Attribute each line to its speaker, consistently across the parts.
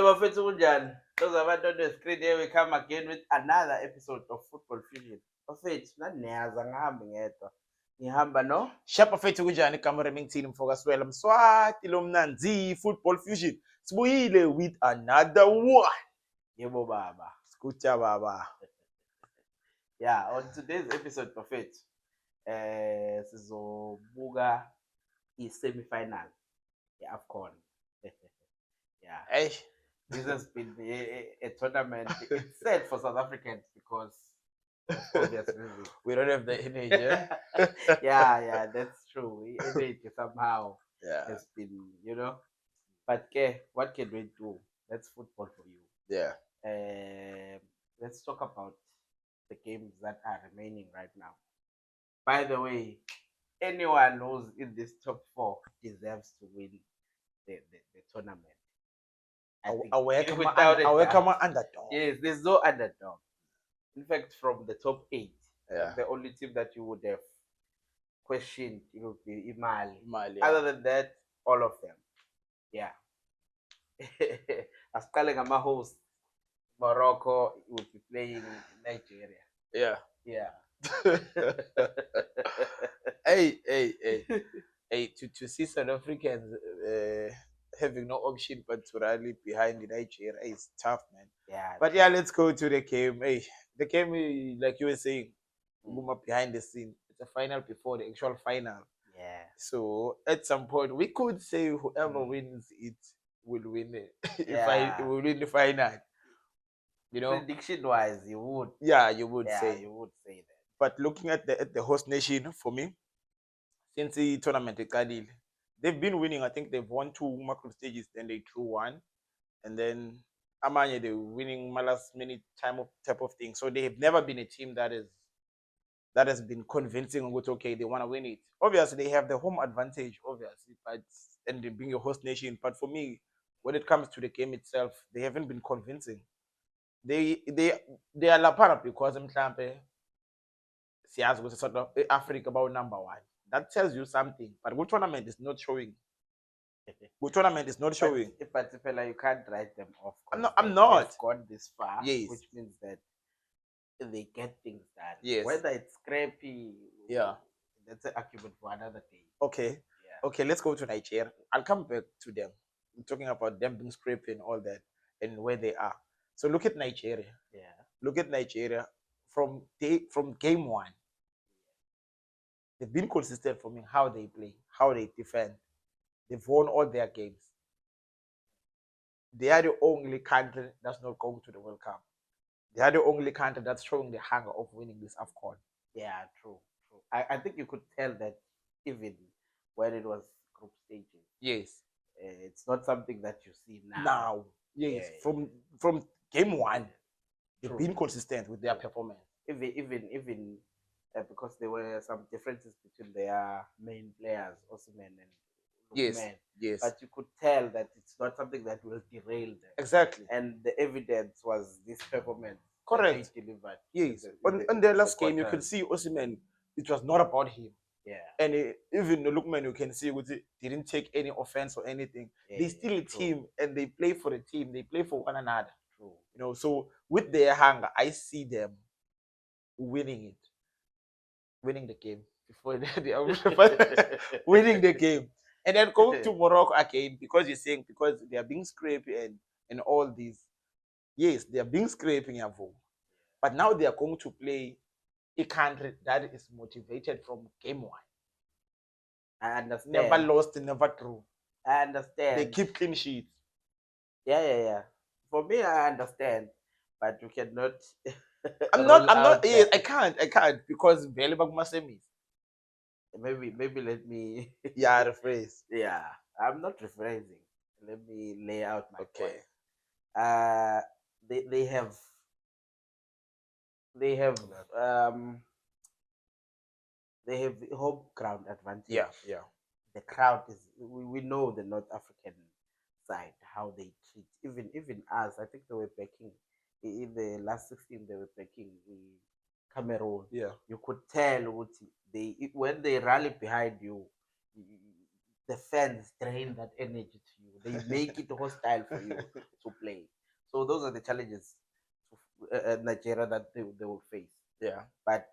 Speaker 1: bafethu kunjani? Those abantu on the screen here we come again with another episode of Football Fusion. Bafethu naniyaza ngihambe ngedwa. Ngihamba no
Speaker 2: Shapa fethu kunjani kamera mingthini mfokaswela Mswati lo mnanzi Football Fusion. Sibuyile with another one.
Speaker 1: yebo baba.
Speaker 2: Skucha baba.
Speaker 1: Yeah, on today's episode bafethu sizobuka i-semi-final ye-AFCON. Yeah.
Speaker 2: Hey,
Speaker 1: This has been a tournament. It's sad for South Africans because of obvious reasons.
Speaker 2: we don't have the energy. Yeah,
Speaker 1: yeah, that's true. It somehow
Speaker 2: yeah,
Speaker 1: has been, But what can we do? That's football for you.
Speaker 2: yeah.
Speaker 1: Let's talk about the games that are remaining right now. By the way, anyone who's in this top four deserves to win the tournament. I think without a doubt.
Speaker 2: Come underdog.
Speaker 1: Yes, there's no underdog. In fact, from the top 8,
Speaker 2: Yeah.
Speaker 1: the only team that you would have questioned it would be Mali.
Speaker 2: Mali,
Speaker 1: Other than that, all of them. Yeah. As calling my host, Morocco would be playing Nigeria.
Speaker 2: Yeah.
Speaker 1: Yeah.
Speaker 2: Hey, to see South Africans having no option but to rally behind Nigeria is tough, man.
Speaker 1: Yeah.
Speaker 2: But yeah, let's go to the game. Hey, the game, like you were saying, behind the scene. It's a final before the actual final.
Speaker 1: Yeah.
Speaker 2: So at some point, we could say whoever wins it will win it. Will win the final. You know,
Speaker 1: prediction-wise, you would.
Speaker 2: Yeah, you would
Speaker 1: Yeah,
Speaker 2: say.
Speaker 1: you would say that.
Speaker 2: But looking at the host nation, for me, since the tournament, they've been winning. I think they've won 2 macro stages, then they drew 1, and then Amanya they're winning my last minute type of thing. So they have never been a team that has been convincing with okay they want to win it. Obviously they have the home advantage, obviously, but and they being a host nation. But for me, when it comes to the game itself, they haven't been convincing. They are la para because mhlambe siyazi ukuthi sort of Africa about number 1. That tells you something. But good tournament is not showing. Good tournament is not showing.
Speaker 1: But you can't write them off.
Speaker 2: I'm not.
Speaker 1: They've gone this far,
Speaker 2: yes,
Speaker 1: which means that they get things done.
Speaker 2: Yes.
Speaker 1: Whether it's scrappy,
Speaker 2: yeah,
Speaker 1: that's an argument for another day.
Speaker 2: Okay.
Speaker 1: Yeah.
Speaker 2: Okay, let's go to Nigeria. I'll come back to them. I'm talking about them being scrappy and all that and where they are. So look at Nigeria.
Speaker 1: Yeah.
Speaker 2: Look at Nigeria from game 1. They've been consistent for me how they play, how they defend. They've won all their games. They are the only country that's not going to the World Cup. They are the only country that's showing the hunger of winning this AFCON.
Speaker 1: Yeah, true. I think you could tell that even when it was group stages.
Speaker 2: Yes.
Speaker 1: It's not something that you see now.
Speaker 2: Now, yes. Yeah. From game 1, they've been consistent with their performance.
Speaker 1: Even because there were some differences between their main players, Osimhen and Lukman.
Speaker 2: Yes.
Speaker 1: But you could tell that it's not something that will derail them.
Speaker 2: Exactly.
Speaker 1: And the evidence was this performance.
Speaker 2: Correct.
Speaker 1: They delivered.
Speaker 2: Yes. On the last game, you could see Osimhen. It was not about him.
Speaker 1: Yeah.
Speaker 2: And even the Lukman, you can see, didn't take any offense or anything. Yeah, they still a team, and they play for the team. They play for one another.
Speaker 1: True.
Speaker 2: You know, so with their hunger, I see them winning the game before they are winning the game. And then going to Morocco again, because you're saying because they are being scraped and all these. Yes, they are being scraped in Yavo. But now they are going to play a country that is motivated from game 1.
Speaker 1: I understand.
Speaker 2: Never lost, never drew.
Speaker 1: I understand.
Speaker 2: They keep clean sheets.
Speaker 1: Yeah. For me, I understand, but you cannot.
Speaker 2: I'm not. Yes, I can't because semis.
Speaker 1: Maybe let me.
Speaker 2: Yeah, rephrase.
Speaker 1: Yeah, I'm not rephrasing. Let me lay out my point. They have home ground advantage.
Speaker 2: Yeah.
Speaker 1: The crowd is. We know the North African side how they treat even us. I think they were backing in the last 16. They were backing Cameroon.
Speaker 2: Yeah,
Speaker 1: you could tell what when they rally behind you, the fans drain that energy to you. They make it hostile for you to play. So those are the challenges Nigeria that they will face.
Speaker 2: Yeah.
Speaker 1: But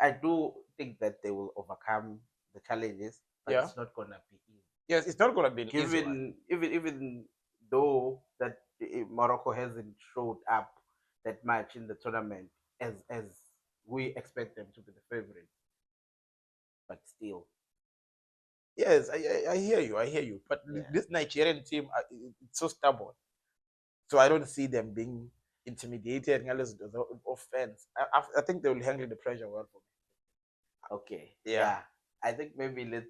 Speaker 1: I do think that they will overcome the challenges, but
Speaker 2: Yeah.
Speaker 1: it's not gonna be easy.
Speaker 2: Yes, it's not gonna be an easy one.
Speaker 1: Even though that Morocco hasn't showed up that much in the tournament as we expect them to be the favorite, but still,
Speaker 2: Yes, I hear you. I hear you. But
Speaker 1: yeah.
Speaker 2: this Nigerian team, it's so stubborn. So I don't see them being intimidated unless of fans. I think they will handle the pressure well for me.
Speaker 1: Okay.
Speaker 2: Yeah.
Speaker 1: Yeah. I think maybe let's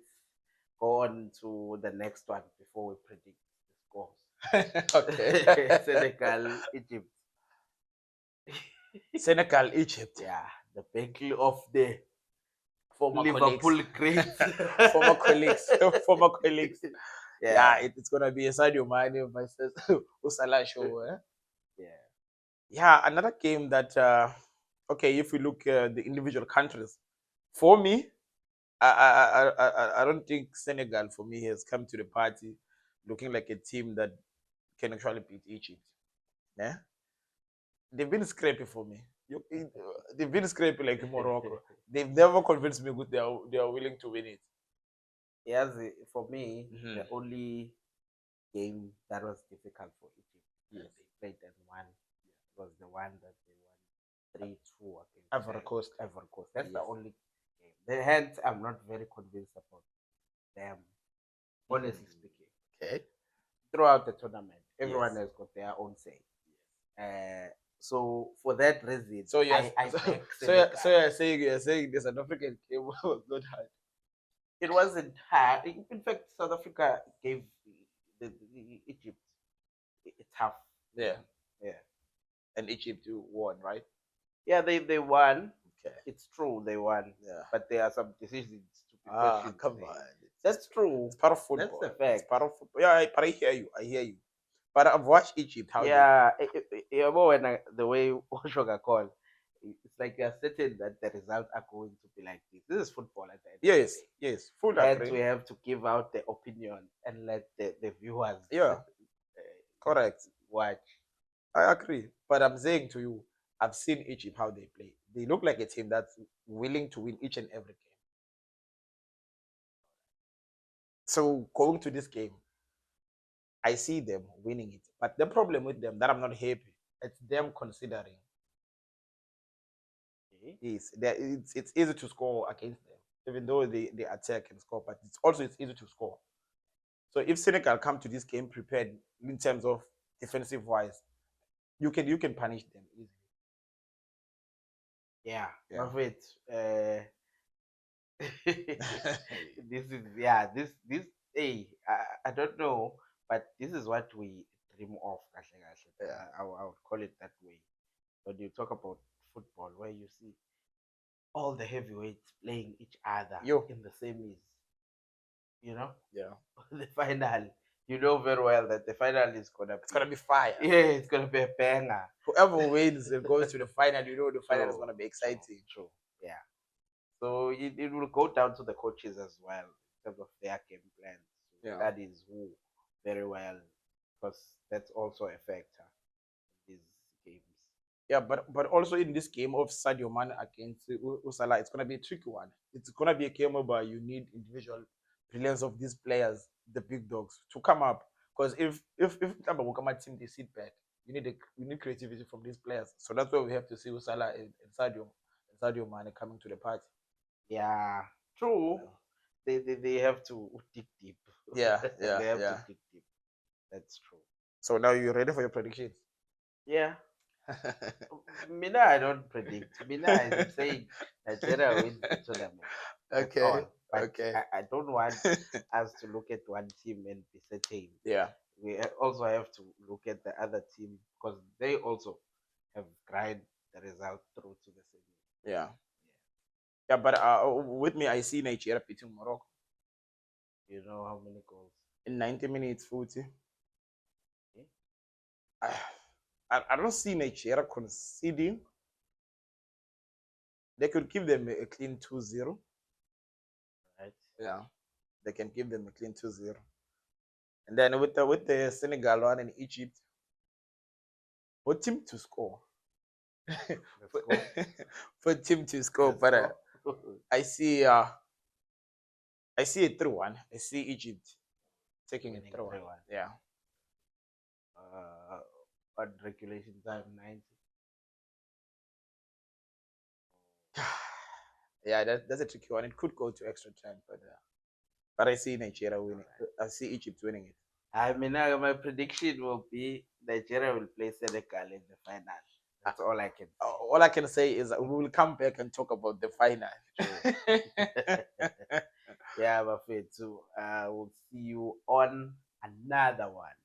Speaker 1: go on to the next one before we predict the scores.
Speaker 2: Okay.
Speaker 1: Senegal, Egypt.
Speaker 2: Senegal, Egypt.
Speaker 1: Yeah, the battle of the
Speaker 2: Former
Speaker 1: Liverpool greats.
Speaker 2: former colleagues. Former colleagues.
Speaker 1: Yeah.
Speaker 2: It's gonna be a Sadio Mane versus Salah show.
Speaker 1: Yeah.
Speaker 2: Yeah, another game that okay, if we look the individual countries, for me, I don't think Senegal for me has come to the party looking like a team that can actually beat Egypt. Yeah, they've been scrappy for me. They've been scrappy like Morocco. They've never convinced me good they are willing to win it.
Speaker 1: Yes, for me,
Speaker 2: Mhm.
Speaker 1: the only game that was difficult for Egypt that they played and won was the one that they won 3-2 against
Speaker 2: Ivory Coast.
Speaker 1: Ivory Coast. That's the
Speaker 2: Yes.
Speaker 1: only game. The hence, I'm not very convinced about them, honestly speaking.
Speaker 2: Okay.
Speaker 1: Throughout the tournament, everyone
Speaker 2: Yes.
Speaker 1: has got their own say. So for that reason,
Speaker 2: So yes,
Speaker 1: I back
Speaker 2: so
Speaker 1: Senegal.
Speaker 2: you're saying the South African game was not hard.
Speaker 1: It wasn't hard. In fact, South Africa gave Egypt a tough.
Speaker 2: Yeah,
Speaker 1: Yeah.
Speaker 2: and Egypt won, right?
Speaker 1: Yeah, they won.
Speaker 2: Okay.
Speaker 1: It's true they won.
Speaker 2: Yeah.
Speaker 1: But there are some decisions to be
Speaker 2: Ah,
Speaker 1: questioned.
Speaker 2: come
Speaker 1: today.
Speaker 2: on.
Speaker 1: That's true.
Speaker 2: It's part of football.
Speaker 1: That's the
Speaker 2: It's
Speaker 1: fact.
Speaker 2: part of football. Yeah, but I hear you. I hear you. But I've watched Egypt. How
Speaker 1: Yeah, when the way Oshoga called, it's like you're certain that the results are going to be like this. This is football at the end.
Speaker 2: Yes,
Speaker 1: Of the day.
Speaker 2: yes, full
Speaker 1: Hence,
Speaker 2: agree.
Speaker 1: we have to give out the opinion and let the viewers
Speaker 2: Yeah, correct.
Speaker 1: watch.
Speaker 2: I agree. But I'm saying to you, I've seen Egypt how they play. They look like a team that's willing to win each and every game. So going to this game, I see them winning it. But the problem with them that I'm not happy, it's them considering is that it's easy to score against them, even though they attack and score, but it's easy to score. So if Senegal come to this game prepared in terms of defensive wise, you can punish them easily.
Speaker 1: Yeah,
Speaker 2: Yeah.
Speaker 1: of it. This is this hey I don't know, but this is what we dream of. Kahle kahle.
Speaker 2: Yeah.
Speaker 1: I would call it that way. When you talk about football, where you see all the heavyweights playing each other
Speaker 2: Yo.
Speaker 1: in the semis,
Speaker 2: Yeah.
Speaker 1: the final, you know very well that the final is gonna
Speaker 2: be fire.
Speaker 1: yeah, it's gonna be a banger.
Speaker 2: Whoever wins and goes to the final, the final is
Speaker 1: True,
Speaker 2: gonna be exciting.
Speaker 1: True. Yeah. So it will go down to the coaches as well in terms of their game plans.
Speaker 2: Yeah.
Speaker 1: That is who very well, because that's also a factor in these games.
Speaker 2: Yeah, but also in this game of Sadio Mane against Salah, it's gonna be a tricky one. It's gonna be a game where you need individual brilliance of these players, the big dogs, to come up. Because if Wakama team they sit back, you need creativity from these players. So that's why we have to see Salah and Sadio Mane coming to the party.
Speaker 1: Yeah, true. Yeah. They have to dig deep.
Speaker 2: Yeah,
Speaker 1: they have to dig deep. That's true.
Speaker 2: So now you ready for your predictions?
Speaker 1: Yeah. Mina, I don't predict. Mina, I'm saying Nigeria wins the tournament. That's all. But
Speaker 2: Okay.
Speaker 1: I don't want us to look at one team and be certain.
Speaker 2: Yeah.
Speaker 1: We also have to look at the other team because they also have grind the result through to the semi.
Speaker 2: Yeah. Yeah, but with me, I see Nigeria beating Morocco.
Speaker 1: You know how many goals?
Speaker 2: In 90 minutes, 40. Okay. I don't see Nigeria conceding. They could give them a clean 2-0.
Speaker 1: Right.
Speaker 2: Yeah. they can give them a clean 2-0. And then with the Senegal one and Egypt, what team to score?
Speaker 1: Let's go.
Speaker 2: For team to score,
Speaker 1: Let's
Speaker 2: but
Speaker 1: go.
Speaker 2: I see it through one. I see Egypt taking it
Speaker 1: Winning
Speaker 2: through one.
Speaker 1: 3-1.
Speaker 2: Yeah.
Speaker 1: What regulation time? 90.
Speaker 2: Yeah, that's a tricky one. It could go to extra time, but I see Nigeria winning. I see Egypt winning it.
Speaker 1: I mean, my prediction will be Nigeria will play Senegal in the final. That's all I can say.
Speaker 2: All I can say is that we will come back and talk about the final.
Speaker 1: Yeah, Buffet too. We'll see you on another one.